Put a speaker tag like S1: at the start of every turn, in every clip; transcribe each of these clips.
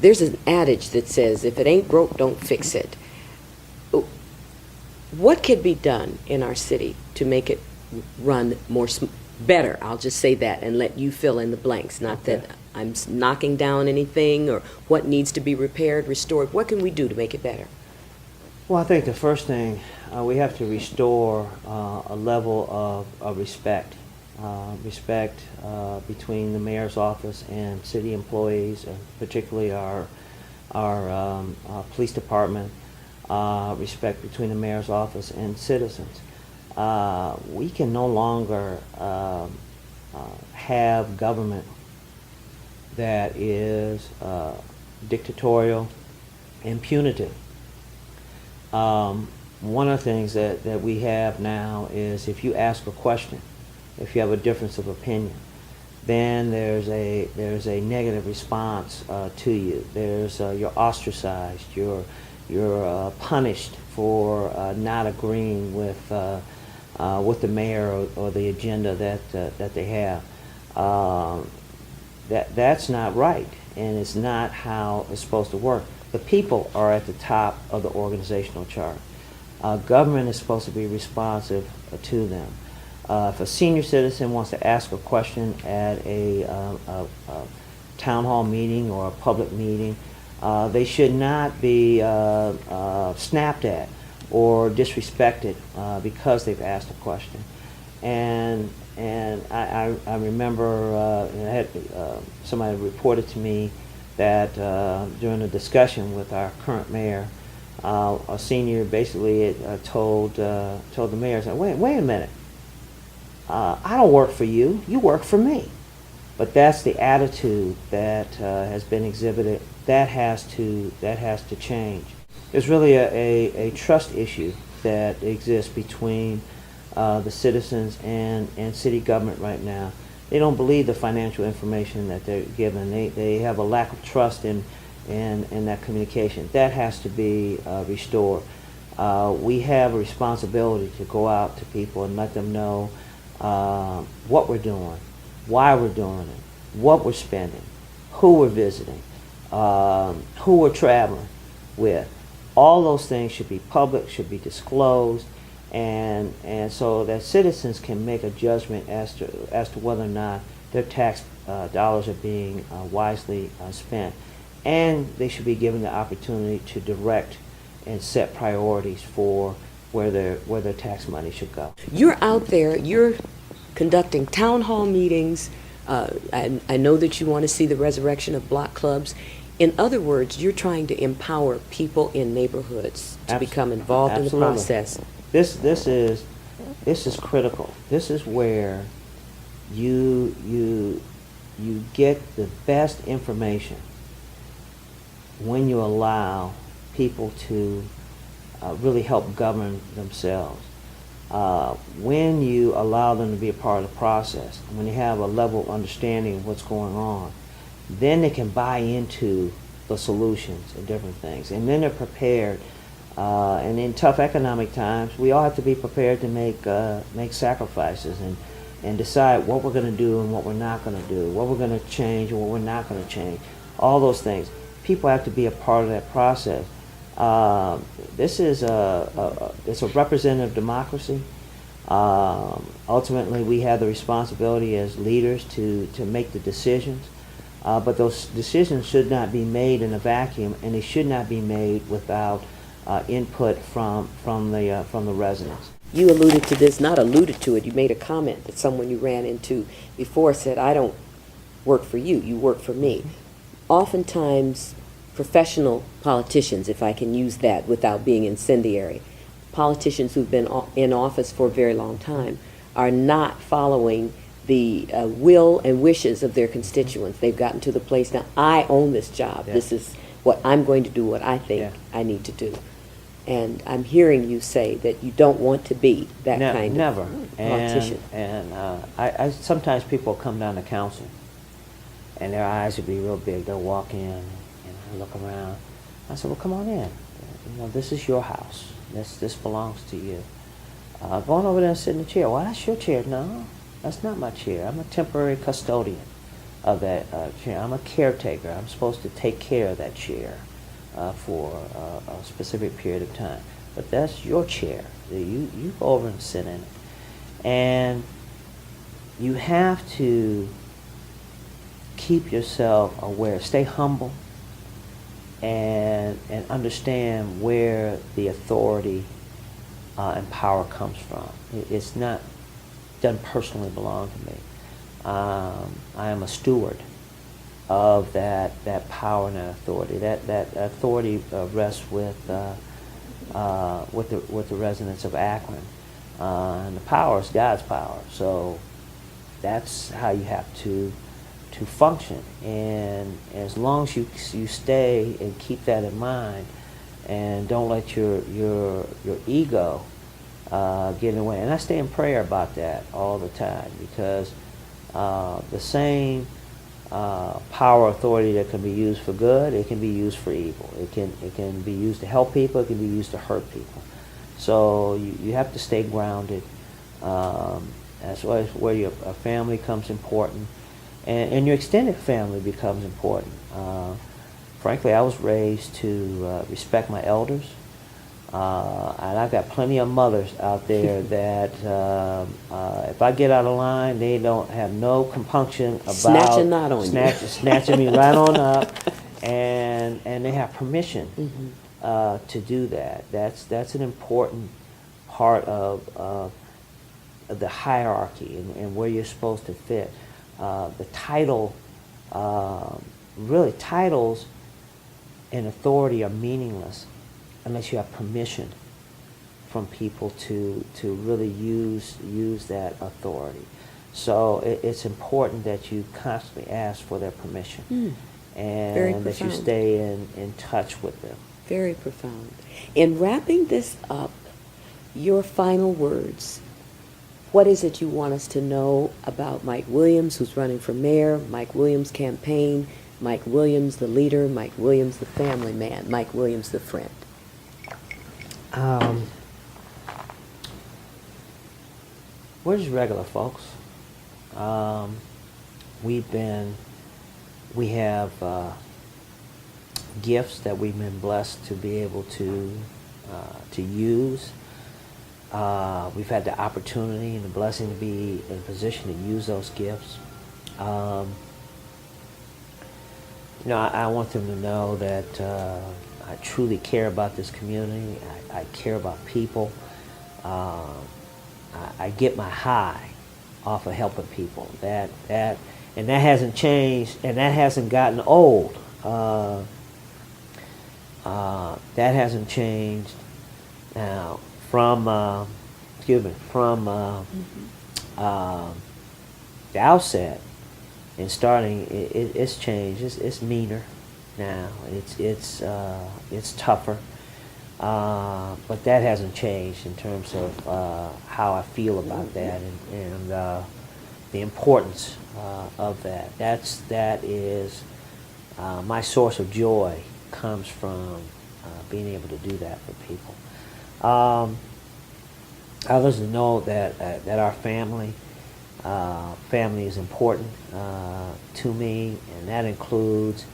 S1: There's an adage that says, if it ain't broke, don't fix it. What could be done in our city to make it run better? I'll just say that and let you fill in the blanks. Not that I'm knocking down anything or what needs to be repaired, restored. What can we do to make it better?
S2: Well, I think the first thing, we have to restore a level of respect. Respect between the mayor's office and city employees, particularly our police department. Respect between the mayor's office and citizens. We can no longer have government that is dictatorial and punitive. One of the things that we have now is, if you ask a question, if you have a difference of opinion, then there's a negative response to you. You're ostracized. You're punished for not agreeing with the mayor or the agenda that they have. That's not right, and it's not how it's supposed to work. The people are at the top of the organizational chart. Government is supposed to be responsive to them. If a senior citizen wants to ask a question at a town hall meeting or a public meeting, they should not be snapped at or disrespected because they've asked a question. And I remember somebody reported to me that during a discussion with our current mayor, a senior basically told the mayor, said, wait a minute, I don't work for you, you work for me. But that's the attitude that has been exhibited. That has to change. There's really a trust issue that exists between the citizens and city government right now. They don't believe the financial information that they're given. They have a lack of trust in that communication. That has to be restored. We have a responsibility to go out to people and let them know what we're doing, why we're doing it, what we're spending, who we're visiting, who we're traveling with. All those things should be public, should be disclosed, and so that citizens can make a judgment as to whether or not their tax dollars are being wisely spent. And they should be given the opportunity to direct and set priorities for where their tax money should go.
S1: You're out there, you're conducting town hall meetings. I know that you want to see the resurrection of block clubs. In other words, you're trying to empower people in neighborhoods to become involved in the process.
S2: This is critical. This is where you get the best information when you allow people to really help govern themselves. When you allow them to be a part of the process, when you have a level of understanding of what's going on, then they can buy into the solutions and different things. And then they're prepared. And in tough economic times, we all have to be prepared to make sacrifices and decide what we're going to do and what we're not going to do, what we're going to change and what we're not going to change. All those things. People have to be a part of that process. This is it's a representative democracy. Ultimately, we have the responsibility as leaders to make the decisions. But those decisions should not be made in a vacuum, and they should not be made without input from the residents.
S1: You alluded to this, not alluded to it, you made a comment that someone you ran into before said, I don't work for you, you work for me. Oftentimes, professional politicians, if I can use that without being incendiary, politicians who've been in office for a very long time are not following the will and wishes of their constituents. They've gotten to the place now, I own this job. Yeah. This is what I'm going to do, what I think I need to do. And I'm hearing you say that you don't want to be that kind of politician.
S2: And I sometimes people come down to council, and their eyes would be real big. They'll walk in, and I look around. I said, well, come on in. You know, this is your house. This belongs to you. Go on over there and sit in the chair. Well, that's your chair. No, that's not my chair. I'm a temporary custodian. of that chair. I'm a caretaker. I'm supposed to take care of that chair for a specific period of time. But that's your chair. You go over and sit in it. And you have to keep yourself aware, stay humble, and understand where the authority and power comes from. It's not, doesn't personally belong to me. I am a steward of that power and that authority. That authority rests with the residents of Akron, and the power is God's power. So that's how you have to function. And as long as you stay and keep that in mind, and don't let your ego get in the way. And I stay in prayer about that all the time, because the same power, authority that can be used for good, it can be used for evil. It can be used to help people. It can be used to hurt people. So you have to stay grounded. That's where your family becomes important, and your extended family becomes important. Frankly, I was raised to respect my elders. And I've got plenty of mothers out there that if I get out of line, they don't have no compunction about
S1: Snatching not on you.
S2: snatching me right on up, and they have permission to do that. That's an important part of the hierarchy and where you're supposed to fit. The title, really titles and authority are meaningless unless you have permission from people to really use that authority. So it's important that you constantly ask for their permission, and that you stay in touch with them.
S1: Very profound. In wrapping this up, your final words. What is it you want us to know about Mike Williams, who's running for mayor, Mike Williams' campaign, Mike Williams the leader, Mike Williams the family man, Mike Williams the friend?
S2: We're just regular folks. We have gifts that we've been blessed to be able to use. We've had the opportunity and the blessing to be in a position to use those gifts. I want them to know that I truly care about this community. I care about people. I get my high off of helping people. That hasn't changed, and that hasn't gotten old. That hasn't changed. Now, from the outset, in starting, it's changed. It's meaner now. It's tougher. But that hasn't changed in terms of how I feel about that and the importance of that. That is my source of joy, comes from being able to do that for people. Others know that our family is important to me, and that includes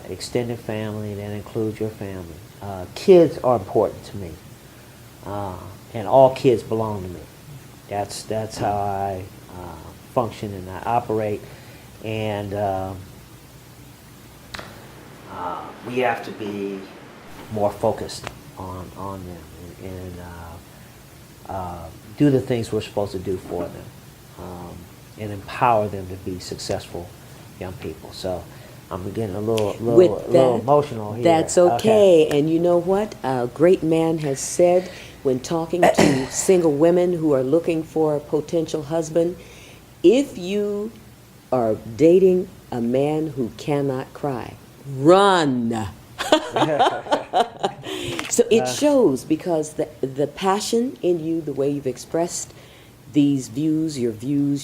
S2: extended family. That includes your family. Kids are important to me, and all kids belong to me. That's how I function and I operate, and we have to be more focused on them and do the things we're supposed to do for them, and empower them to be successful young people. So I'm getting a little emotional here.
S1: That's okay. And you know what? A great man has said when talking to single women who are looking for a potential husband, if you are dating a man who cannot cry, run. So it shows, because the passion in you, the way you've expressed these views, your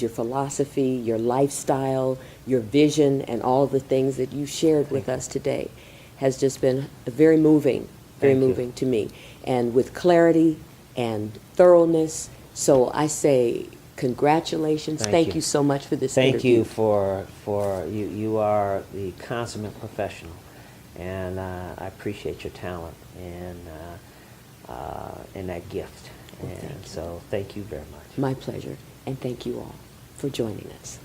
S1: philosophy, your lifestyle, your vision, and all of the things that you shared with us today has just been very moving to me, and with clarity and thoroughness. So I say Congratulations.
S2: Thank
S1: Thank
S2: you.
S1: you so much for this
S2: Thank
S1: interview.
S2: you for you. You are the consummate professional, and I appreciate your talent and that gift.
S1: Well,
S2: And
S1: thank you.
S2: so, thank you very much.
S1: My pleasure, and thank you all for joining us.